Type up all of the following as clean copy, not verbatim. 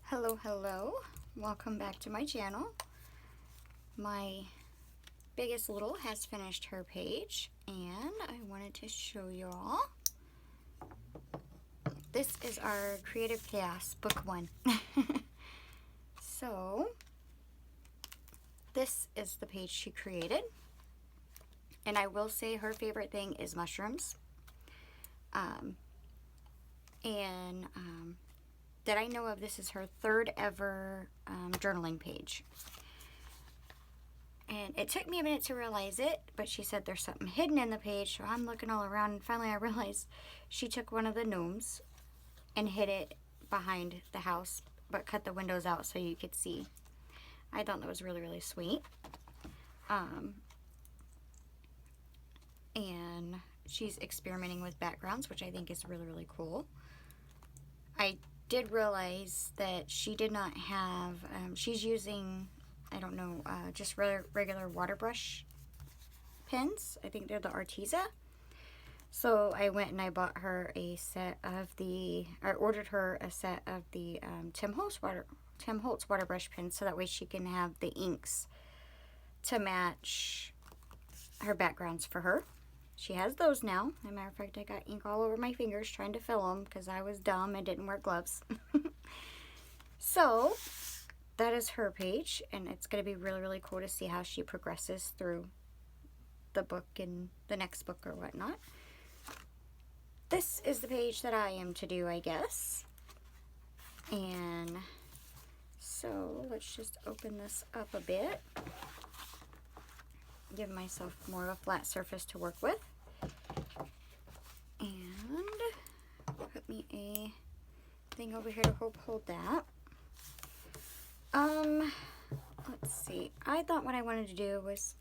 Hello, welcome back to my channel. My biggest little has finished her page and I wanted to show you all. This is our Creative Chaos Book 1. So this is the page she created, and I will say her favorite thing is mushrooms. That I know of, this is her third ever journaling page. And it took me a minute to realize it, but she said there's something hidden in the page, so I'm looking all around, and finally I realized she took one of the gnomes and hid it behind the house, but cut the windows out so you could see. I thought that was really, really sweet. And she's experimenting with backgrounds, which I think is really, really cool. I did realize that she did not have, she's using, I don't know, just regular water brush pens. I think they're the Arteza. So I went and I bought her a set of I ordered her a set of the Tim Holtz water brush pens, so that way she can have the inks to match her backgrounds for her. She has those now. As a matter of fact, I got ink all over my fingers trying to fill them because I was dumb and didn't wear gloves. So that is her page, and it's going to be really, really cool to see how she progresses through the book and the next book or whatnot. This is the page that I am to do, I guess. And so let's just open this up a bit. Give myself more of a flat surface to work with. And put me a thing over here to help hold that. Let's see. I thought what I wanted to do was,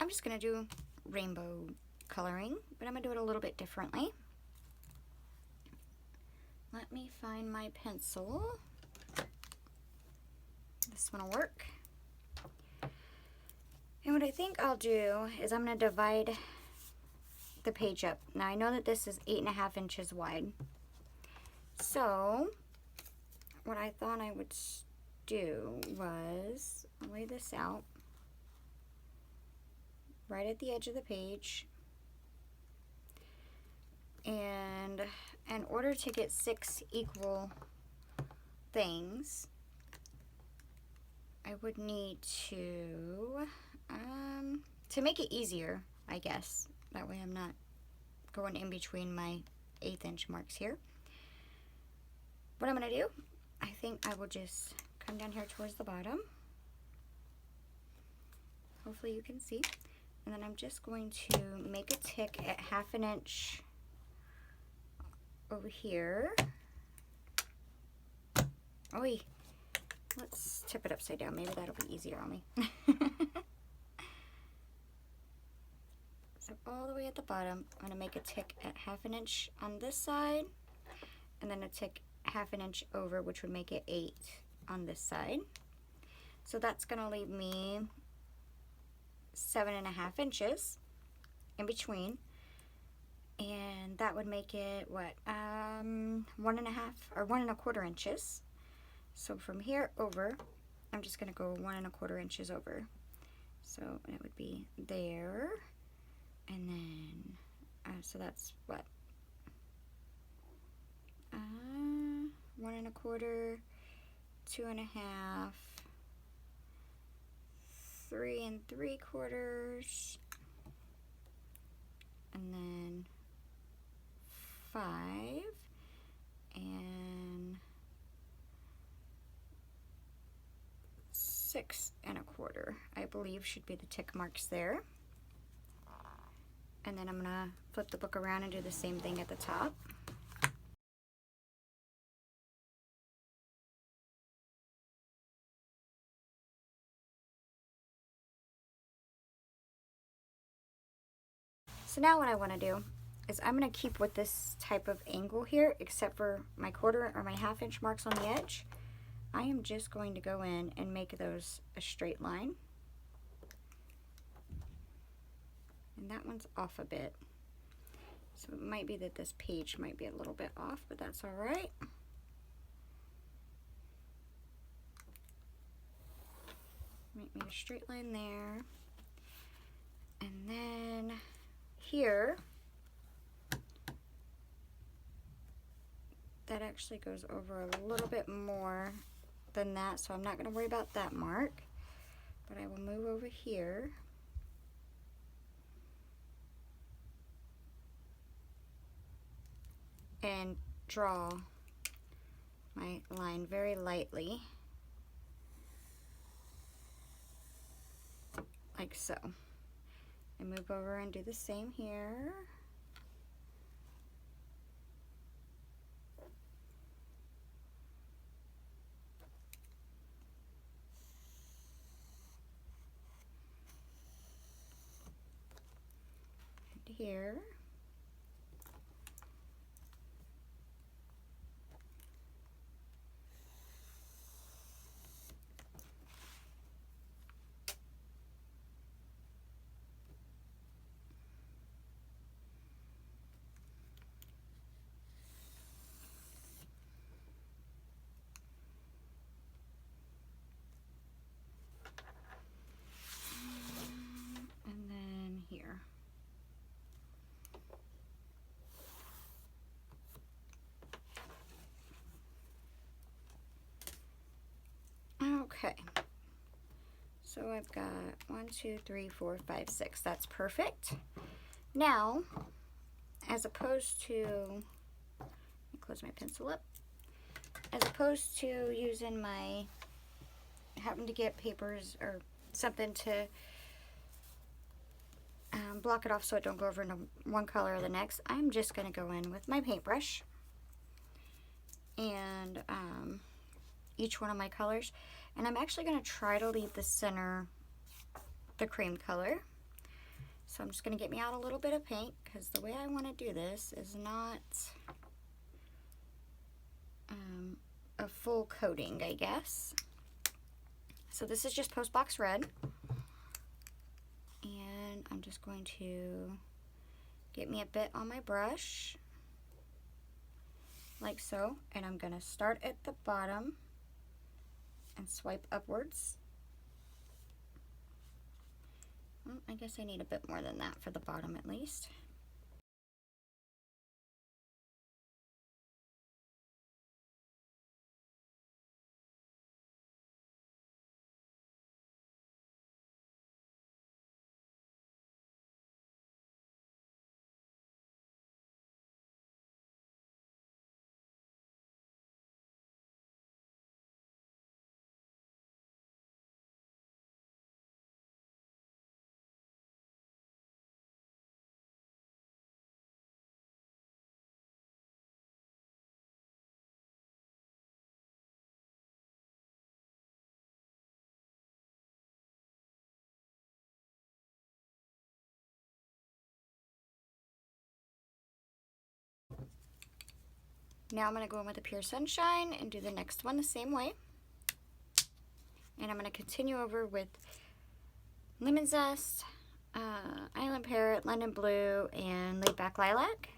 I'm just going to do rainbow coloring, but I'm going to do it a little bit differently. Let me find my pencil. This one will work. And what I think I'll do is I'm going to divide the page up. Now I know that this is 8.5 inches wide. So what I thought I would do was lay this out right at the edge of the page. And in order to get 6 equal things, I would need to make it easier, I guess. That way I'm not going in between my 1/8 inch marks here. What I'm going to do, I think I will just come down here towards the bottom. Hopefully you can see. And then I'm just going to make a tick at 1/2 inch over here. Oh, let's tip it upside down. Maybe that'll be easier on me. So all the way at the bottom, I'm going to make a tick at 1/2 inch on this side, and then a tick 1/2 inch over, which would make it 8 on this side. So that's going to leave me 7.5 inches in between, and that would make it what, 1.5 or 1.25 inches. So from here over, I'm just going to go 1.25 inches over. So it would be there, and then so that's what, 1.25, 2.5, 3 3/4, and then 5 and 6 1/4, I believe, should be the tick marks there. And then I'm gonna flip the book around and do the same thing at the top. So now what I want to do is I'm going to keep with this type of angle here, except for my 1/4 or my 1/2 inch marks on the edge. I am just going to go in and make those a straight line. And that one's off a bit. So it might be that this page might be a little bit off, but that's all right. made a straight line there. And then here, that actually goes over a little bit more than that, so I'm not going to worry about that mark. But I will move over here. And draw my line very lightly, like so. And move over and do the same here. And here. And then here. Okay. So I've got 1, 2, 3, 4, 5, 6. That's perfect. Now, as opposed to, let me close my pencil up. As opposed to using my, having to get papers or something to block it off so it don't go over into one color or the next, I'm just going to go in with my paintbrush and each one of my colors. And I'm actually going to try to leave the center the cream color. So I'm just going to get me out a little bit of paint, because the way I want to do this is not a full coating, I guess. So this is just Postbox Red. And I'm just going to get me a bit on my brush, like so. And I'm going to start at the bottom and swipe upwards. Well, I guess I need a bit more than that for the bottom at least. Now I'm going to go in with a Pure Sunshine and do the next one the same way. And I'm going to continue over with Lemon Zest, Island Parrot, London Blue, and Laid Back Lilac.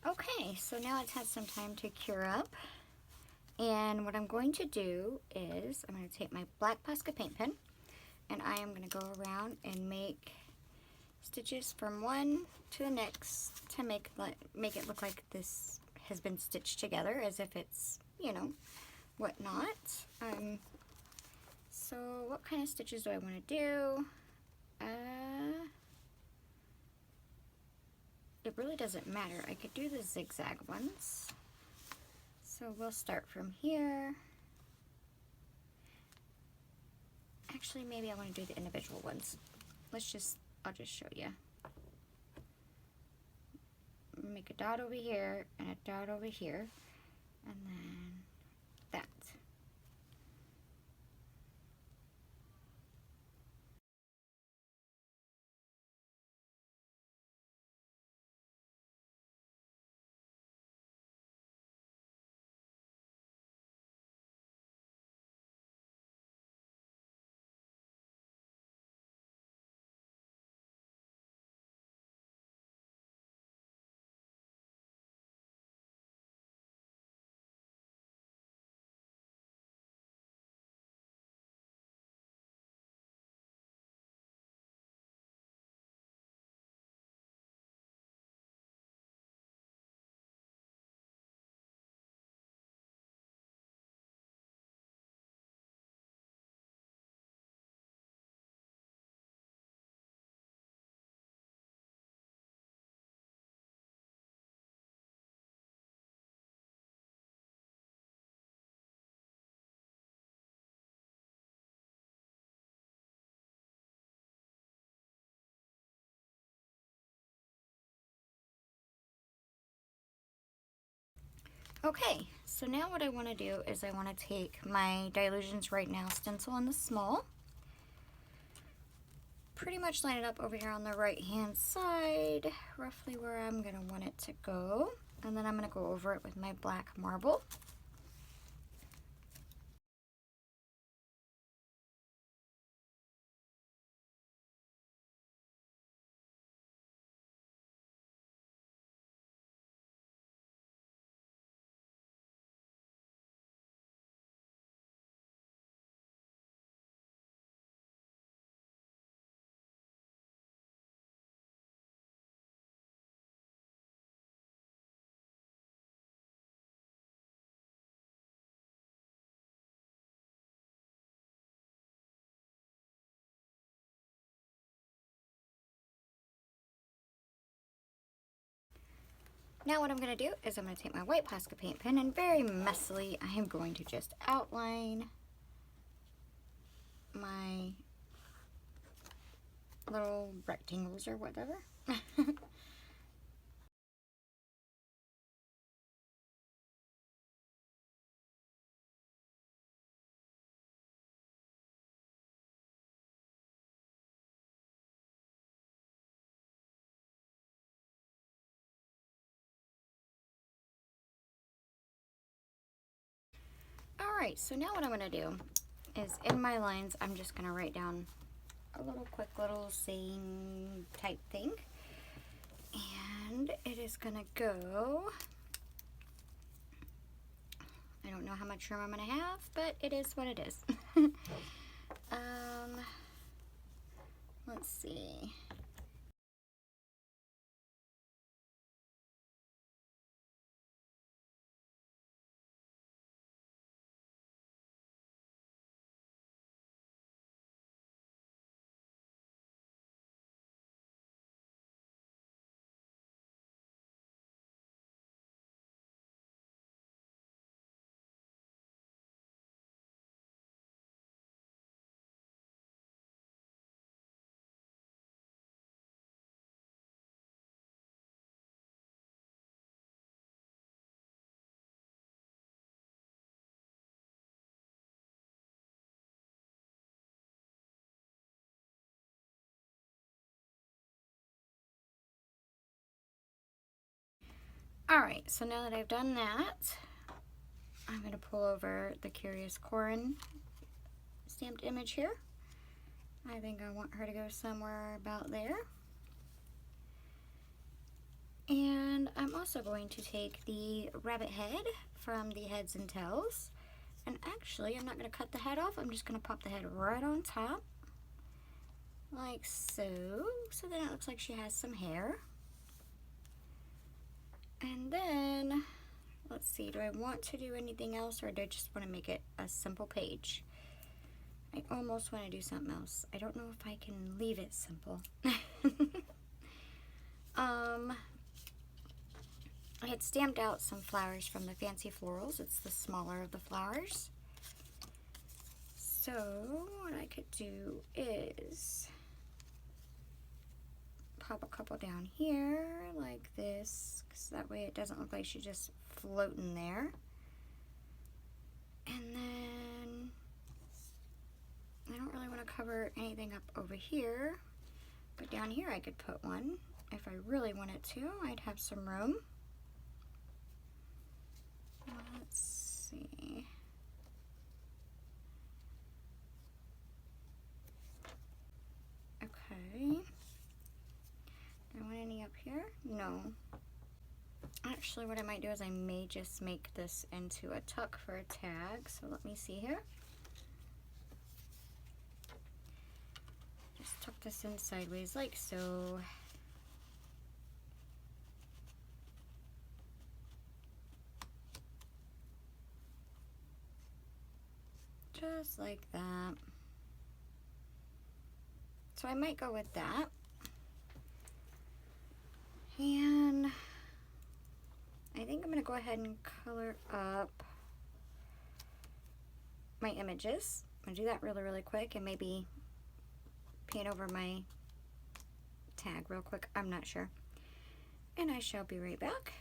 Okay, so now it's had some time to cure up. And what I'm going to do is I'm going to take my black Posca paint pen and I am going to go around and make stitches from one to the next to make it look like this has been stitched together as if it's, you know, whatnot. So what kind of stitches do I want to do? It really doesn't matter. I could do the zigzag ones. So we'll start from here. Actually, maybe I want to do the individual ones. I'll just show you. Make a dot over here and a dot over here, and then that. Okay, so now what I want to do is I want to take my Dylusions Right Now stencil in the small, pretty much line it up over here on the right hand side, roughly where I'm going to want it to go, and then I'm going to go over it with my black marble. Now what I'm going to do is I'm going to take my white Posca paint pen and very messily I am going to just outline my little rectangles or whatever. Alright, so now what I'm going to do is in my lines I'm just going to write down a quick little saying type thing, and it is going to go, I don't know how much room I'm going to have, but it is what it is. Let's see. Alright, so now that I've done that, I'm going to pull over the Curious Corrin stamped image here. I think I want her to go somewhere about there. And And I'm also going to take the rabbit head from the heads and tails. And actually, I'm not going to cut the head off. I'm just going to pop the head right on top. Like so. So then it looks like she has some hair. And then, let's see, do I want to do anything else, or do I just want to make it a simple page? I almost want to do something else. I don't know if I can leave it simple. I had stamped out some flowers from the Fancy Florals. It's the smaller of the flowers. So what I could do is pop a couple down here like this, because that way it doesn't look like she's just floating there. And then I don't really want to cover anything up over here, but down here I could put one. If I really wanted to, I'd have some room. Let's see. Okay. Do I want any up here? No. Actually, what I might do is I may just make this into a tuck for a tag. So let me see here. Just tuck this in sideways like so. Just like that. So I might go with that. And I think I'm going to go ahead and color up my images. I'm going to do that really, really quick and maybe paint over my tag real quick. I'm not sure. And I shall be right back.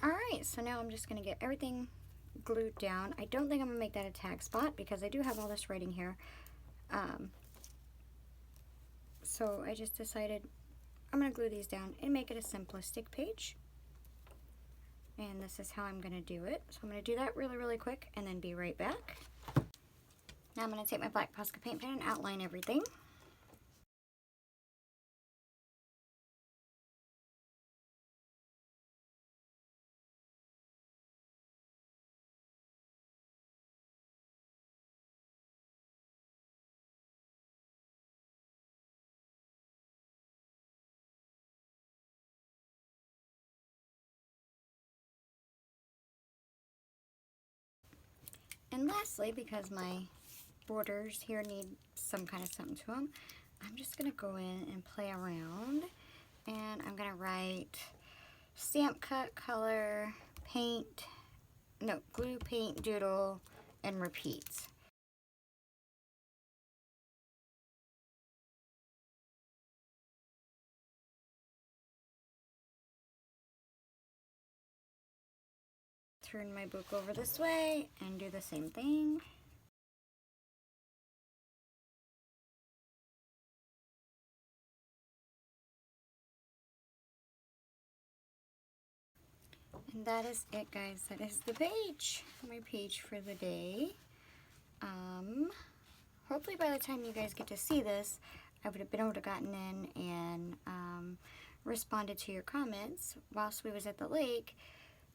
Alright, so now I'm just going to get everything glued down. I don't think I'm going to make that a tag spot because I do have all this writing here. So I just decided I'm going to glue these down and make it a simplistic page. And this is how I'm going to do it. So I'm going to do that really, really quick and then be right back. Now I'm going to take my black Posca paint pen and outline everything. And lastly, because my borders here need some kind of something to them, I'm just going to go in and play around. And I'm going to write stamp cut, color, paint, no, glue, paint, doodle, and repeat. Turn my book over this way and do the same thing. And that is it, guys. That is the page. My page for the day. Hopefully by the time you guys get to see this, I would have been able to gotten in and responded to your comments whilst we was at the lake.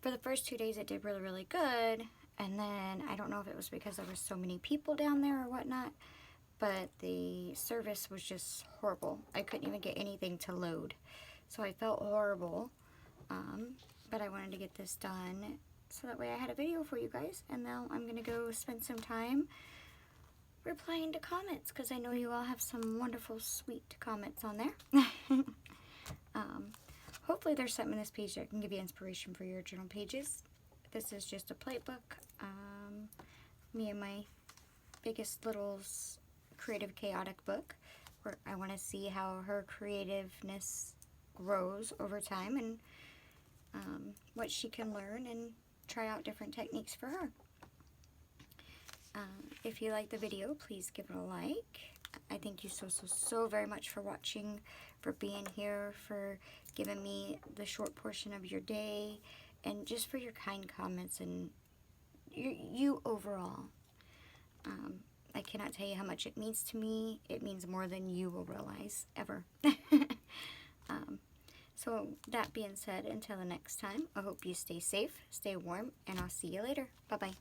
For the first 2 days it did really, really good. And then I don't know if it was because there were so many people down there or whatnot, but the service was just horrible. I couldn't even get anything to load. So I felt horrible. But I wanted to get this done so that way I had a video for you guys. And now I'm going to go spend some time replying to comments because I know you all have some wonderful, sweet comments on there. Hopefully there's something in this page that can give you inspiration for your journal pages. This is just a plate book. Me and my biggest little's creative chaotic book where I want to see how her creativeness grows over time and what she can learn and try out different techniques for her. If you like the video, please give it a like. I thank you so very much for watching, for being here, for giving me the short portion of your day, and just for your kind comments and you overall. I cannot tell you how much it means to me. It means more than you will realize, ever. So that being said, until the next time, I hope you stay safe, stay warm, and I'll see you later. Bye-bye.